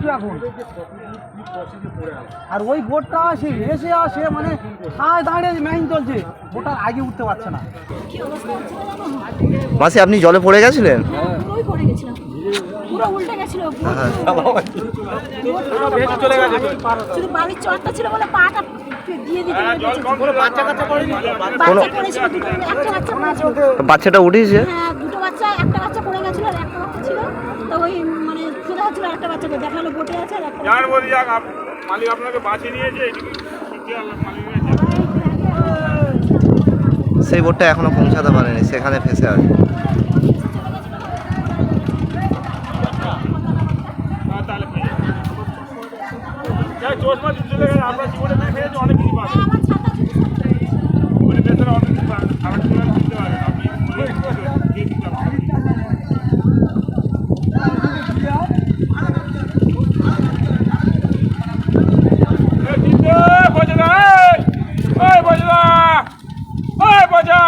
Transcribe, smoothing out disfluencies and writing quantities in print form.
মৃত্যু এখন। আর ওই বোটটা সে এসে আসে মানে খায় দাঁড়িয়ে মেইন চলছে, বোটার আগে উঠতে পারছে না। মাসি আপনি জলে পড়ে গেছিলেন? পুরোই পড়ে গেছিলাম, পুরো উল্টে গেছিল, শুধু বালির চটটা ছিল বলে পাটা দিয়ে দিতে বাচ্চাটা উঠেছে? হ্যাঁ, দুটো বাচ্চা, একটা বাচ্চা পড়ে গেছিল আর একটা বাচ্চা ছিল, তো ওই মানে চলে যাচ্ছিল একটা বাচ্চাকে দেখালো বোটে আছে আর একটা মালিক আপনাকে বাঁচিয়ে নিয়েছে। সেই বোটটা এখনো পৌঁছাতে পারেনি, সেখানে ফেসে আছে। চশমা চলে গেলে আমরা জীবনে পেয়েছি অনেক কিছু পাবেন, ভেতরে অনেক কিছু খাবার কিনতে পারেন আপনি। বজরা